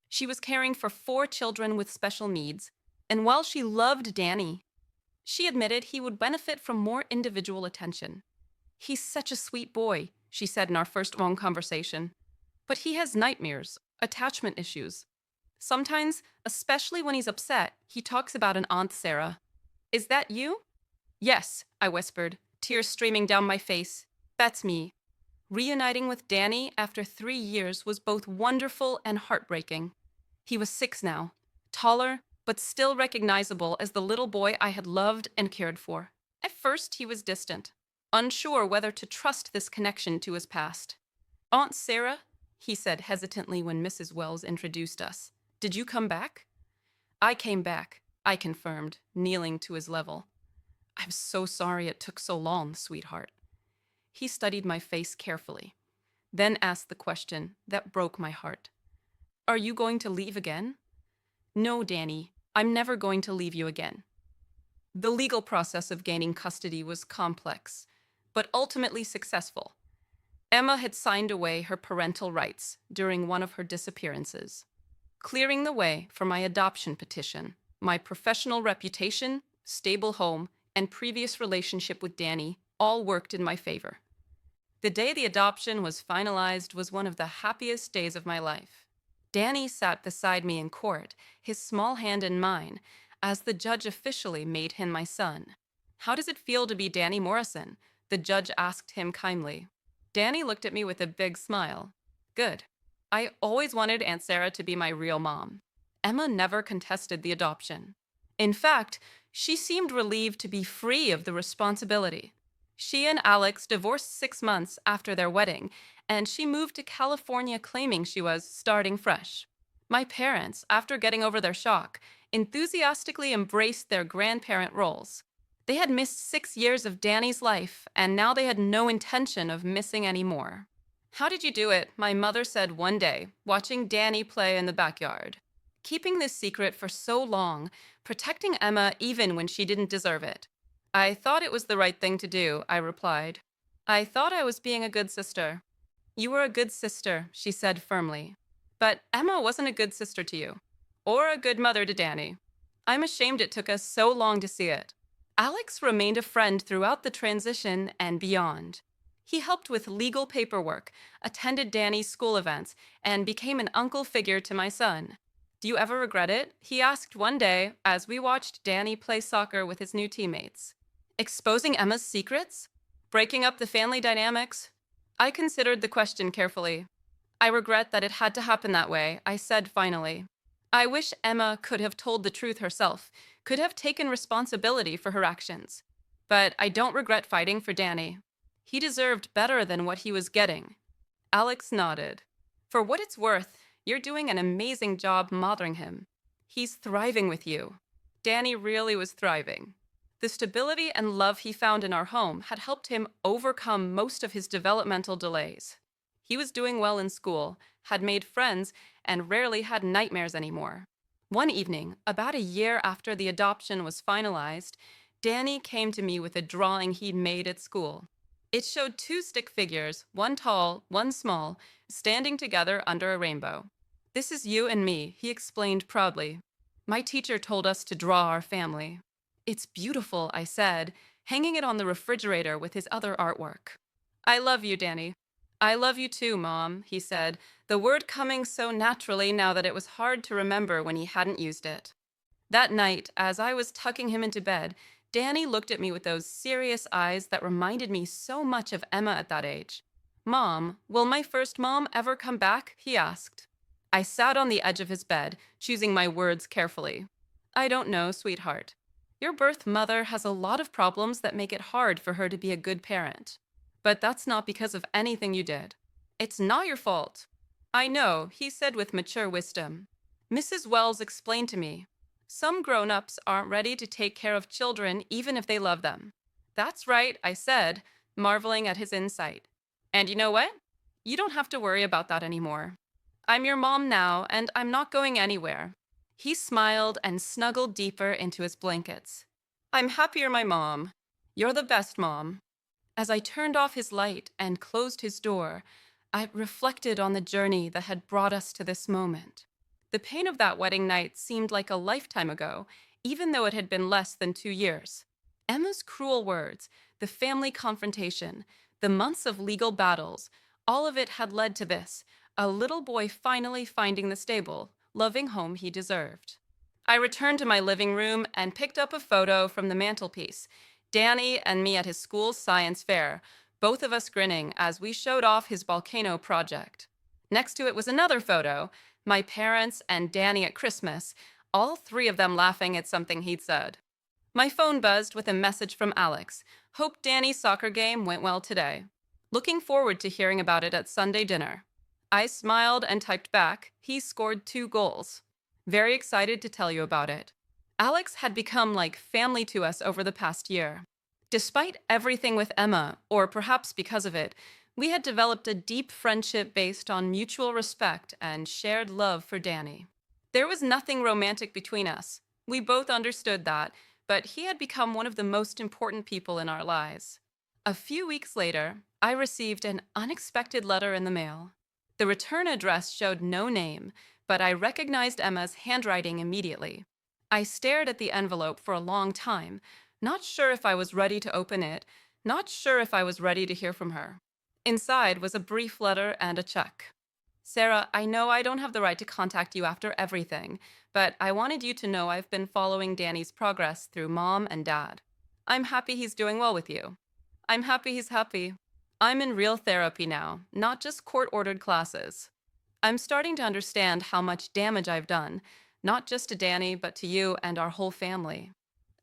She was caring for 4 children with special needs, and while she loved Danny, she admitted he would benefit from more individual attention. He's such a sweet boy, she said in our first long conversation. But he has nightmares, attachment issues. Sometimes, especially when he's upset, he talks about an Aunt Sarah. Is that you? Yes, I whispered, tears streaming down my face. That's me. Reuniting with Danny after 3 years was both wonderful and heartbreaking. He was 6 now, taller, but still recognizable as the little boy I had loved and cared for. At first, he was distant, unsure whether to trust this connection to his past. Aunt Sarah, he said hesitantly when Mrs. Wells introduced us. Did you come back? I came back, I confirmed, kneeling to his level. I'm so sorry it took so long, sweetheart. He studied my face carefully, then asked the question that broke my heart. Are you going to leave again? No, Danny, I'm never going to leave you again. The legal process of gaining custody was complex, but ultimately successful. Emma had signed away her parental rights during one of her disappearances, clearing the way for my adoption petition. My professional reputation, stable home, and previous relationship with Danny all worked in my favor. The day the adoption was finalized was one of the happiest days of my life. Danny sat beside me in court, his small hand in mine, as the judge officially made him my son. How does it feel to be Danny Morrison? The judge asked him kindly. Danny looked at me with a big smile. Good. I always wanted Aunt Sarah to be my real mom. Emma never contested the adoption. In fact, she seemed relieved to be free of the responsibility. She and Alex divorced 6 months after their wedding, and she moved to California claiming she was starting fresh. My parents, after getting over their shock, enthusiastically embraced their grandparent roles. They had missed 6 years of Danny's life, and now they had no intention of missing any more. How did you do it? My mother said one day, watching Danny play in the backyard. Keeping this secret for so long, protecting Emma even when she didn't deserve it. I thought it was the right thing to do, I replied. I thought I was being a good sister. You were a good sister, she said firmly. But Emma wasn't a good sister to you, or a good mother to Danny. I'm ashamed it took us so long to see it. Alex remained a friend throughout the transition and beyond. He helped with legal paperwork, attended Danny's school events, and became an uncle figure to my son. Do you ever regret it? He asked one day as we watched Danny play soccer with his new teammates. Exposing Emma's secrets? Breaking up the family dynamics? I considered the question carefully. I regret that it had to happen that way, I said finally. I wish Emma could have told the truth herself, could have taken responsibility for her actions. But I don't regret fighting for Danny. He deserved better than what he was getting. Alex nodded. For what it's worth, you're doing an amazing job mothering him. He's thriving with you. Danny really was thriving. The stability and love he found in our home had helped him overcome most of his developmental delays. He was doing well in school, had made friends, and rarely had nightmares anymore. One evening, about a year after the adoption was finalized, Danny came to me with a drawing he'd made at school. It showed two stick figures, one tall, one small, standing together under a rainbow. This is you and me, he explained proudly. My teacher told us to draw our family. It's beautiful, I said, hanging it on the refrigerator with his other artwork. I love you, Danny. I love you too, Mom, he said, the word coming so naturally now that it was hard to remember when he hadn't used it. That night, as I was tucking him into bed, Danny looked at me with those serious eyes that reminded me so much of Emma at that age. Mom, will my first mom ever come back? He asked. I sat on the edge of his bed, choosing my words carefully. I don't know, sweetheart. Your birth mother has a lot of problems that make it hard for her to be a good parent. But that's not because of anything you did. It's not your fault. I know, he said with mature wisdom. Mrs. Wells explained to me. Some grown-ups aren't ready to take care of children even if they love them. That's right, I said, marveling at his insight. And you know what? You don't have to worry about that anymore. I'm your mom now, and I'm not going anywhere. He smiled and snuggled deeper into his blankets. I'm happy you're my mom. You're the best mom. As I turned off his light and closed his door, I reflected on the journey that had brought us to this moment. The pain of that wedding night seemed like a lifetime ago, even though it had been less than 2 years. Emma's cruel words, the family confrontation, the months of legal battles, all of it had led to this, a little boy finally finding the stable, loving home he deserved. I returned to my living room and picked up a photo from the mantelpiece, Danny and me at his school's science fair, both of us grinning as we showed off his volcano project. Next to it was another photo, my parents and Danny at Christmas, all three of them laughing at something he'd said. My phone buzzed with a message from Alex. Hope Danny's soccer game went well today. Looking forward to hearing about it at Sunday dinner. I smiled and typed back, he scored 2 goals. Very excited to tell you about it. Alex had become like family to us over the past year. Despite everything with Emma, or perhaps because of it, we had developed a deep friendship based on mutual respect and shared love for Danny. There was nothing romantic between us. We both understood that, but he had become one of the most important people in our lives. A few weeks later, I received an unexpected letter in the mail. The return address showed no name, but I recognized Emma's handwriting immediately. I stared at the envelope for a long time, not sure if I was ready to open it, not sure if I was ready to hear from her. Inside was a brief letter and a check. Sarah, I know I don't have the right to contact you after everything, but I wanted you to know I've been following Danny's progress through Mom and Dad. I'm happy he's doing well with you. I'm happy he's happy. I'm in real therapy now, not just court-ordered classes. I'm starting to understand how much damage I've done, not just to Danny, but to you and our whole family.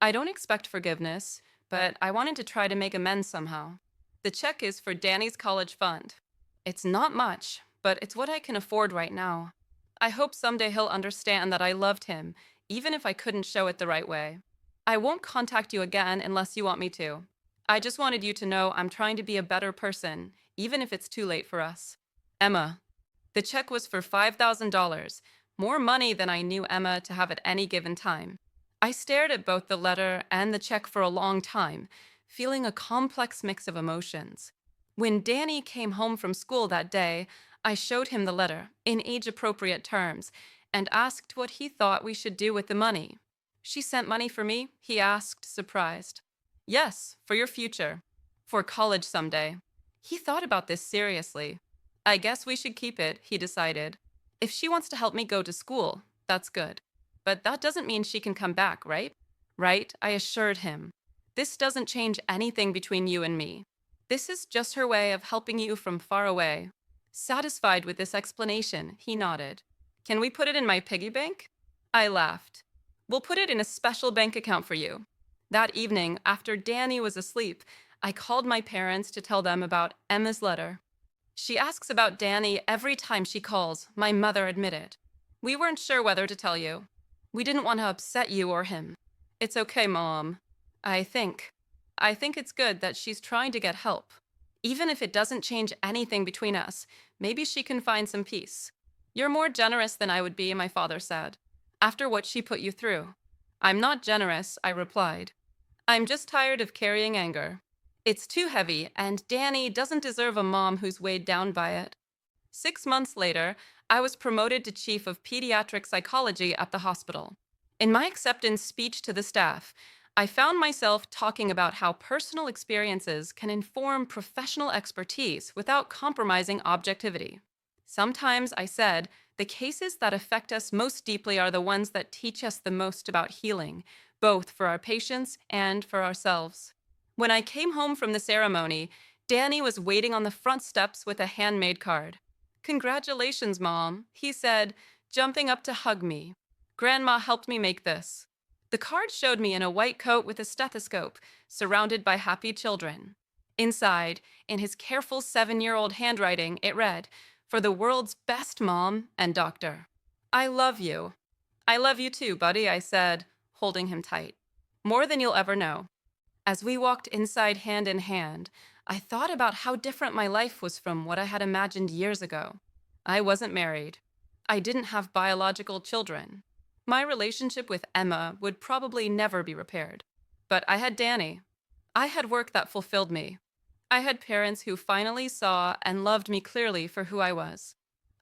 I don't expect forgiveness, but I wanted to try to make amends somehow. The check is for Danny's college fund. It's not much, but it's what I can afford right now. I hope someday he'll understand that I loved him, even if I couldn't show it the right way. I won't contact you again unless you want me to. I just wanted you to know I'm trying to be a better person, even if it's too late for us. Emma. The check was for $5,000, more money than I knew Emma to have at any given time. I stared at both the letter and the check for a long time, feeling a complex mix of emotions. When Danny came home from school that day, I showed him the letter, in age appropriate terms, and asked what he thought we should do with the money. She sent money for me? He asked, surprised. Yes, for your future. For college someday. He thought about this seriously. I guess we should keep it, he decided. If she wants to help me go to school, that's good. But that doesn't mean she can come back, right? Right, I assured him. This doesn't change anything between you and me. This is just her way of helping you from far away. Satisfied with this explanation, he nodded. Can we put it in my piggy bank? I laughed. We'll put it in a special bank account for you. That evening, after Danny was asleep, I called my parents to tell them about Emma's letter. She asks about Danny every time she calls, my mother admitted. We weren't sure whether to tell you. We didn't want to upset you or him. It's okay, Mom. I think. I think it's good that she's trying to get help. Even if it doesn't change anything between us, maybe she can find some peace. You're more generous than I would be, my father said, after what she put you through. I'm not generous, I replied. I'm just tired of carrying anger. It's too heavy, and Danny doesn't deserve a mom who's weighed down by it. 6 months later, I was promoted to chief of pediatric psychology at the hospital. In my acceptance speech to the staff, I found myself talking about how personal experiences can inform professional expertise without compromising objectivity. Sometimes I said, the cases that affect us most deeply are the ones that teach us the most about healing, both for our patients and for ourselves. When I came home from the ceremony, Danny was waiting on the front steps with a handmade card. Congratulations, Mom, he said, jumping up to hug me. Grandma helped me make this. The card showed me in a white coat with a stethoscope, surrounded by happy children. Inside, in his careful 7-year-old handwriting, it read, "For the world's best mom and doctor." I love you. I love you too, buddy, I said, holding him tight. More than you'll ever know. As we walked inside hand in hand, I thought about how different my life was from what I had imagined years ago. I wasn't married. I didn't have biological children. My relationship with Emma would probably never be repaired. But I had Danny. I had work that fulfilled me. I had parents who finally saw and loved me clearly for who I was.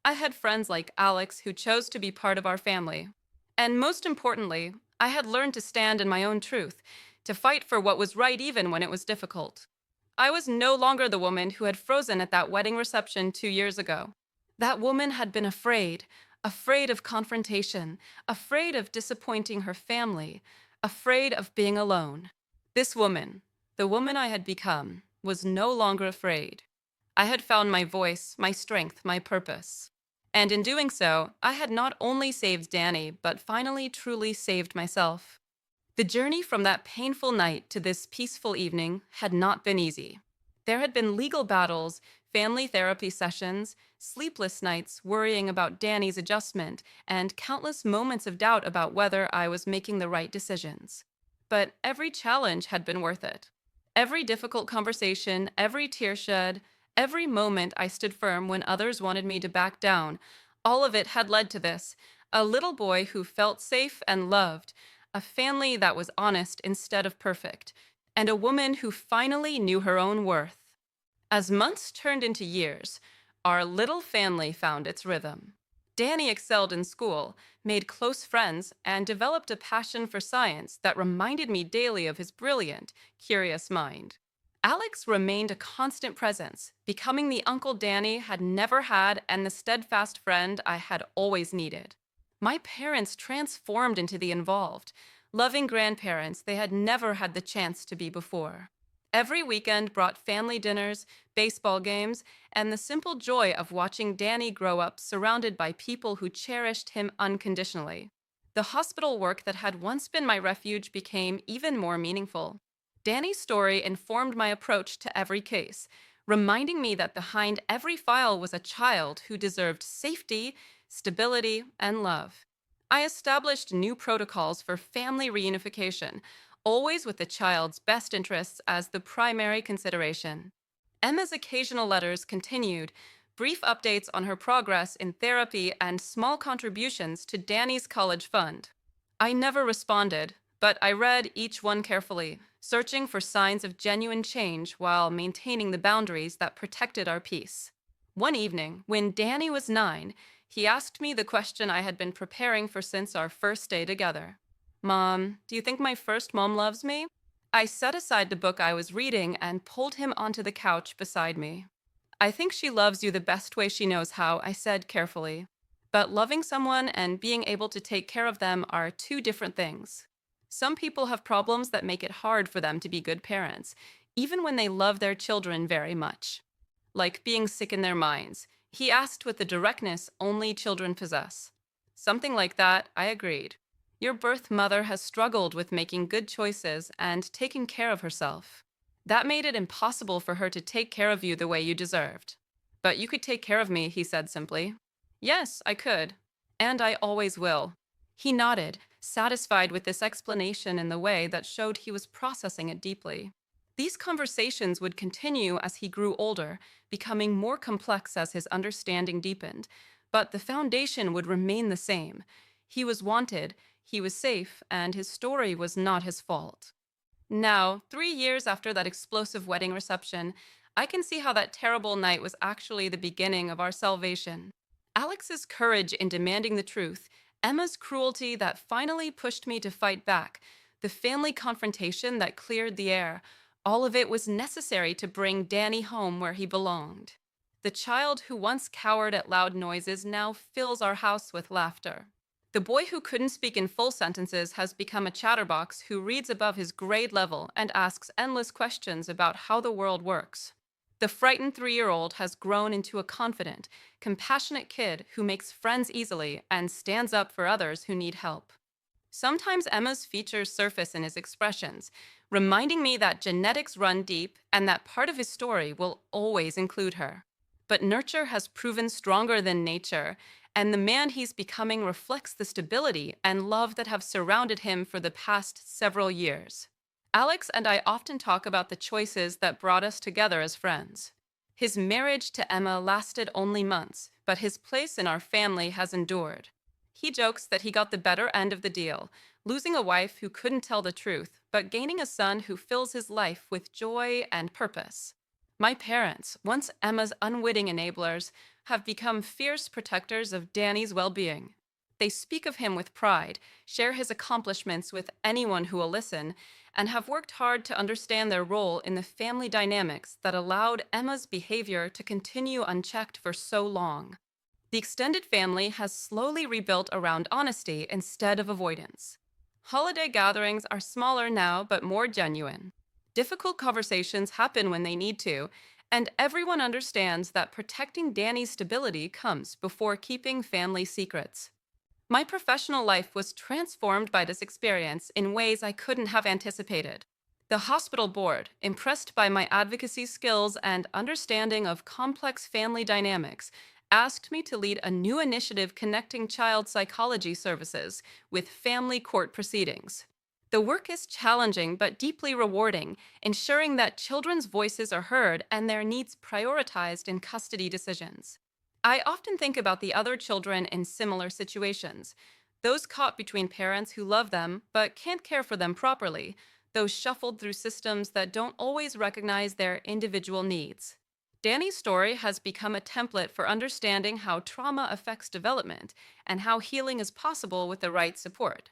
I had friends like Alex who chose to be part of our family. And most importantly, I had learned to stand in my own truth, to fight for what was right even when it was difficult. I was no longer the woman who had frozen at that wedding reception 2 years ago. That woman had been afraid of confrontation, afraid of disappointing her family, afraid of being alone. This woman, the woman I had become, was no longer afraid. I had found my voice, my strength, my purpose. And in doing so, I had not only saved Danny, but finally truly saved myself. The journey from that painful night to this peaceful evening had not been easy. There had been legal battles, family therapy sessions, sleepless nights worrying about Danny's adjustment, and countless moments of doubt about whether I was making the right decisions. But every challenge had been worth it. Every difficult conversation, every tear shed, every moment I stood firm when others wanted me to back down, all of it had led to this, a little boy who felt safe and loved, a family that was honest instead of perfect, and a woman who finally knew her own worth. As months turned into years, our little family found its rhythm. Danny excelled in school, made close friends, and developed a passion for science that reminded me daily of his brilliant, curious mind. Alex remained a constant presence, becoming the Uncle Danny had never had and the steadfast friend I had always needed. My parents transformed into the involved, loving grandparents they had never had the chance to be before. Every weekend brought family dinners, baseball games, and the simple joy of watching Danny grow up surrounded by people who cherished him unconditionally. The hospital work that had once been my refuge became even more meaningful. Danny's story informed my approach to every case, reminding me that behind every file was a child who deserved safety, stability, and love. I established new protocols for family reunification, always with the child's best interests as the primary consideration. Emma's occasional letters continued, brief updates on her progress in therapy and small contributions to Danny's college fund. I never responded, but I read each one carefully, searching for signs of genuine change while maintaining the boundaries that protected our peace. One evening, when Danny was 9, he asked me the question I had been preparing for since our first day together. Mom, do you think my first mom loves me? I set aside the book I was reading and pulled him onto the couch beside me. I think she loves you the best way she knows how, I said carefully. But loving someone and being able to take care of them are two different things. Some people have problems that make it hard for them to be good parents, even when they love their children very much. Like being sick in their minds. He asked with the directness only children possess. Something like that, I agreed. Your birth mother has struggled with making good choices and taking care of herself. That made it impossible for her to take care of you the way you deserved. But you could take care of me, he said simply. Yes, I could. And I always will. He nodded, satisfied with this explanation in the way that showed he was processing it deeply. These conversations would continue as he grew older, becoming more complex as his understanding deepened, but the foundation would remain the same. He was wanted, he was safe, and his story was not his fault. Now, 3 years after that explosive wedding reception, I can see how that terrible night was actually the beginning of our salvation. Alex's courage in demanding the truth, Emma's cruelty that finally pushed me to fight back, the family confrontation that cleared the air, all of it was necessary to bring Danny home where he belonged. The child who once cowered at loud noises now fills our house with laughter. The boy who couldn't speak in full sentences has become a chatterbox who reads above his grade level and asks endless questions about how the world works. The frightened 3-year-old has grown into a confident, compassionate kid who makes friends easily and stands up for others who need help. Sometimes Emma's features surface in his expressions, reminding me that genetics run deep and that part of his story will always include her. But nurture has proven stronger than nature, and the man he's becoming reflects the stability and love that have surrounded him for the past several years. Alex and I often talk about the choices that brought us together as friends. His marriage to Emma lasted only months, but his place in our family has endured. He jokes that he got the better end of the deal, losing a wife who couldn't tell the truth, but gaining a son who fills his life with joy and purpose. My parents, once Emma's unwitting enablers, have become fierce protectors of Danny's well-being. They speak of him with pride, share his accomplishments with anyone who will listen, and have worked hard to understand their role in the family dynamics that allowed Emma's behavior to continue unchecked for so long. The extended family has slowly rebuilt around honesty instead of avoidance. Holiday gatherings are smaller now but more genuine. Difficult conversations happen when they need to, and everyone understands that protecting Danny's stability comes before keeping family secrets. My professional life was transformed by this experience in ways I couldn't have anticipated. The hospital board, impressed by my advocacy skills and understanding of complex family dynamics, asked me to lead a new initiative connecting child psychology services with family court proceedings. The work is challenging but deeply rewarding, ensuring that children's voices are heard and their needs prioritized in custody decisions. I often think about the other children in similar situations, those caught between parents who love them but can't care for them properly, those shuffled through systems that don't always recognize their individual needs. Danny's story has become a template for understanding how trauma affects development and how healing is possible with the right support.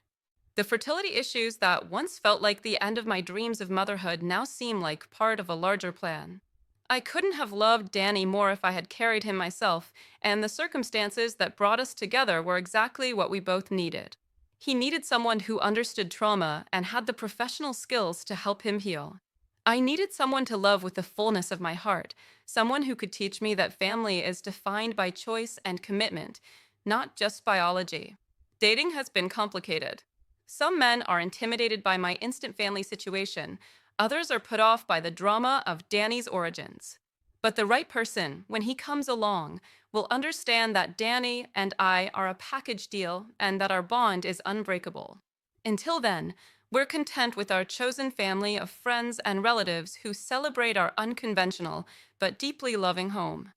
The fertility issues that once felt like the end of my dreams of motherhood now seem like part of a larger plan. I couldn't have loved Danny more if I had carried him myself, and the circumstances that brought us together were exactly what we both needed. He needed someone who understood trauma and had the professional skills to help him heal. I needed someone to love with the fullness of my heart, someone who could teach me that family is defined by choice and commitment, not just biology. Dating has been complicated. Some men are intimidated by my instant family situation. Others are put off by the drama of Danny's origins. But the right person, when he comes along, will understand that Danny and I are a package deal and that our bond is unbreakable. Until then, we're content with our chosen family of friends and relatives who celebrate our unconventional but deeply loving home.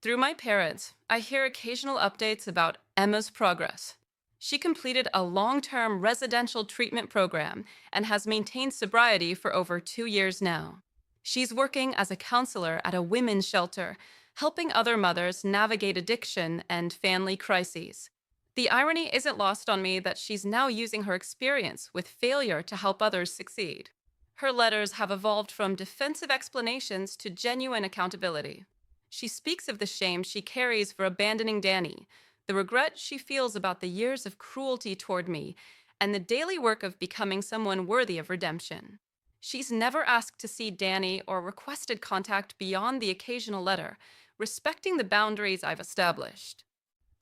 Through my parents, I hear occasional updates about Emma's progress. She completed a long-term residential treatment program and has maintained sobriety for over 2 years now. She's working as a counselor at a women's shelter, helping other mothers navigate addiction and family crises. The irony isn't lost on me that she's now using her experience with failure to help others succeed. Her letters have evolved from defensive explanations to genuine accountability. She speaks of the shame she carries for abandoning Danny, the regret she feels about the years of cruelty toward me, and the daily work of becoming someone worthy of redemption. She's never asked to see Danny or requested contact beyond the occasional letter, respecting the boundaries I've established.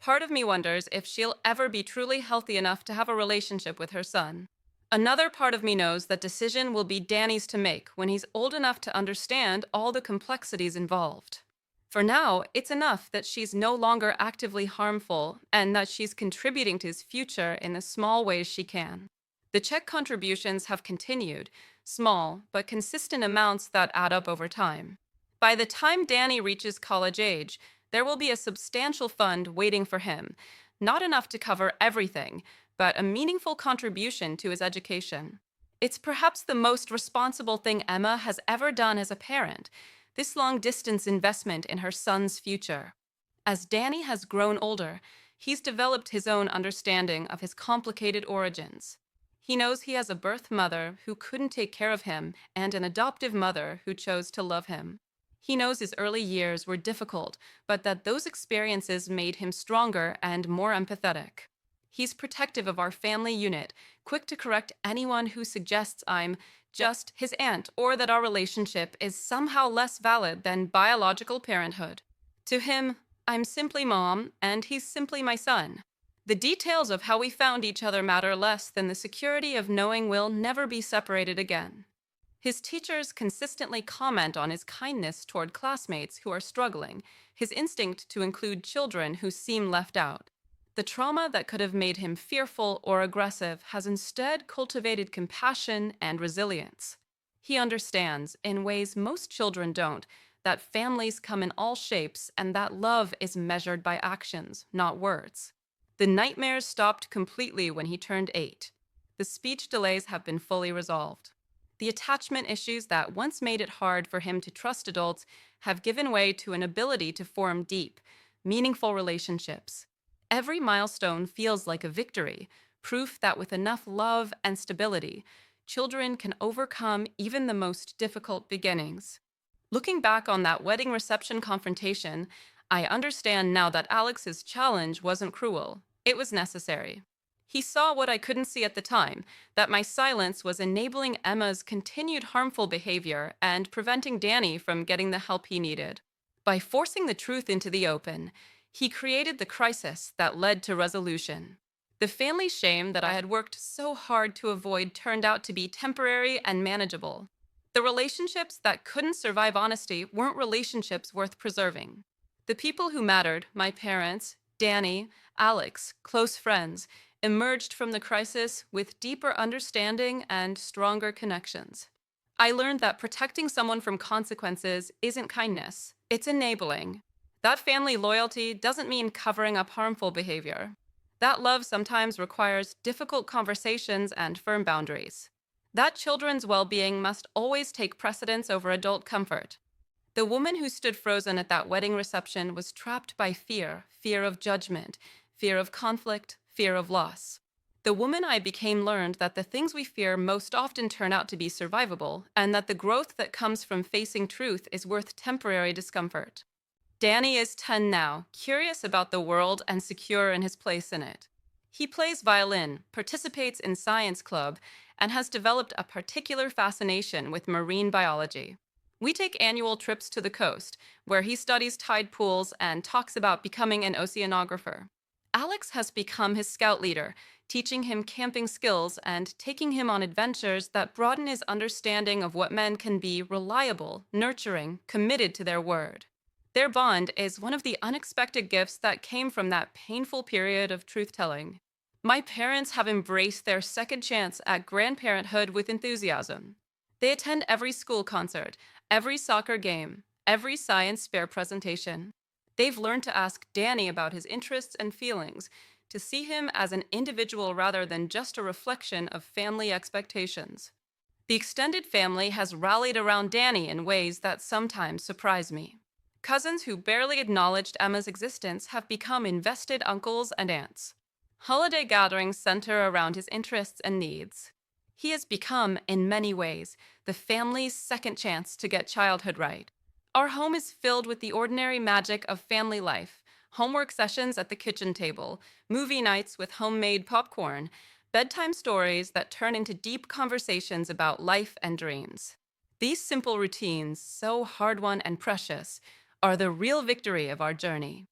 Part of me wonders if she'll ever be truly healthy enough to have a relationship with her son. Another part of me knows that decision will be Danny's to make when he's old enough to understand all the complexities involved. For now, it's enough that she's no longer actively harmful and that she's contributing to his future in the small ways she can. The check contributions have continued, small but consistent amounts that add up over time. By the time Danny reaches college age, there will be a substantial fund waiting for him, not enough to cover everything, but a meaningful contribution to his education. It's perhaps the most responsible thing Emma has ever done as a parent, this long-distance investment in her son's future. As Danny has grown older, he's developed his own understanding of his complicated origins. He knows he has a birth mother who couldn't take care of him and an adoptive mother who chose to love him. He knows his early years were difficult, but that those experiences made him stronger and more empathetic. He's protective of our family unit, quick to correct anyone who suggests I'm just his aunt or that our relationship is somehow less valid than biological parenthood. To him, I'm simply mom, and he's simply my son. The details of how we found each other matter less than the security of knowing we'll never be separated again. His teachers consistently comment on his kindness toward classmates who are struggling, his instinct to include children who seem left out. The trauma that could have made him fearful or aggressive has instead cultivated compassion and resilience. He understands, in ways most children don't, that families come in all shapes and that love is measured by actions, not words. The nightmares stopped completely when he turned 8. The speech delays have been fully resolved. The attachment issues that once made it hard for him to trust adults have given way to an ability to form deep, meaningful relationships. Every milestone feels like a victory, proof that with enough love and stability, children can overcome even the most difficult beginnings. Looking back on that wedding reception confrontation, I understand now that Alex's challenge wasn't cruel. It was necessary. He saw what I couldn't see at the time, that my silence was enabling Emma's continued harmful behavior and preventing Danny from getting the help he needed. By forcing the truth into the open, he created the crisis that led to resolution. The family shame that I had worked so hard to avoid turned out to be temporary and manageable. The relationships that couldn't survive honesty weren't relationships worth preserving. The people who mattered, my parents, Danny, Alex, close friends, emerged from the crisis with deeper understanding and stronger connections. I learned that protecting someone from consequences isn't kindness, it's enabling. That family loyalty doesn't mean covering up harmful behavior. That love sometimes requires difficult conversations and firm boundaries. That children's well-being must always take precedence over adult comfort. The woman who stood frozen at that wedding reception was trapped by fear, fear of judgment, fear of conflict, fear of loss. The woman I became learned that the things we fear most often turn out to be survivable, and that the growth that comes from facing truth is worth temporary discomfort. Danny is 10 now, curious about the world and secure in his place in it. He plays violin, participates in science club, and has developed a particular fascination with marine biology. We take annual trips to the coast, where he studies tide pools and talks about becoming an oceanographer. Alex has become his scout leader, teaching him camping skills and taking him on adventures that broaden his understanding of what men can be reliable, nurturing, committed to their word. Their bond is one of the unexpected gifts that came from that painful period of truth telling. My parents have embraced their second chance at grandparenthood with enthusiasm. They attend every school concert, every soccer game, every science fair presentation. They've learned to ask Danny about his interests and feelings, to see him as an individual rather than just a reflection of family expectations. The extended family has rallied around Danny in ways that sometimes surprise me. Cousins who barely acknowledged Emma's existence have become invested uncles and aunts. Holiday gatherings center around his interests and needs. He has become, in many ways, the family's second chance to get childhood right. Our home is filled with the ordinary magic of family life: homework sessions at the kitchen table, movie nights with homemade popcorn, bedtime stories that turn into deep conversations about life and dreams. These simple routines, so hard won and precious, are the real victory of our journey.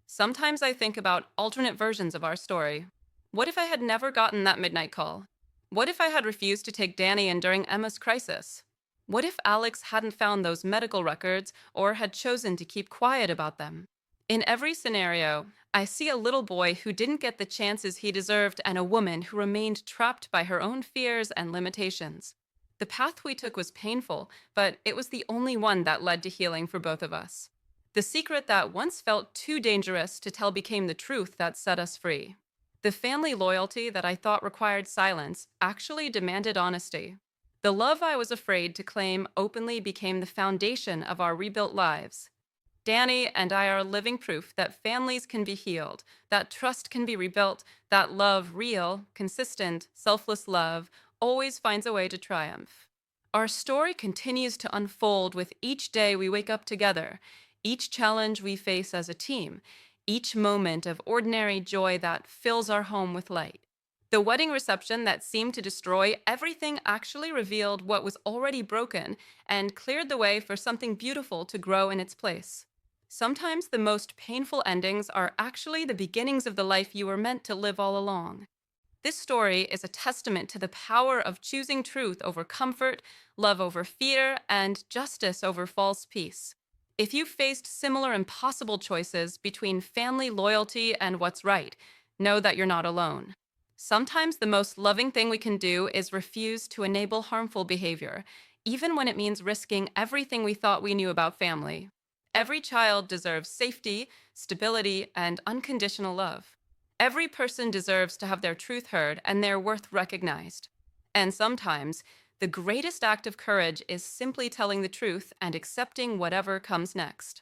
Sometimes I think about alternate versions of our story. What if I had never gotten that midnight call? What if I had refused to take Danny in during Emma's crisis? What if Alex hadn't found those medical records or had chosen to keep quiet about them? In every scenario, I see a little boy who didn't get the chances he deserved and a woman who remained trapped by her own fears and limitations. The path we took was painful, but it was the only one that led to healing for both of us. The secret that once felt too dangerous to tell became the truth that set us free. The family loyalty that I thought required silence actually demanded honesty. The love I was afraid to claim openly became the foundation of our rebuilt lives. Danny and I are living proof that families can be healed, that trust can be rebuilt, that love, real, consistent, selfless love, always finds a way to triumph. Our story continues to unfold with each day we wake up together, each challenge we face as a team, each moment of ordinary joy that fills our home with light. The wedding reception that seemed to destroy everything actually revealed what was already broken and cleared the way for something beautiful to grow in its place. Sometimes the most painful endings are actually the beginnings of the life you were meant to live all along. This story is a testament to the power of choosing truth over comfort, love over fear, and justice over false peace. If you faced similar impossible choices between family loyalty and what's right, know that you're not alone. Sometimes the most loving thing we can do is refuse to enable harmful behavior, even when it means risking everything we thought we knew about family. Every child deserves safety, stability, and unconditional love. Every person deserves to have their truth heard and their worth recognized. And sometimes, the greatest act of courage is simply telling the truth and accepting whatever comes next.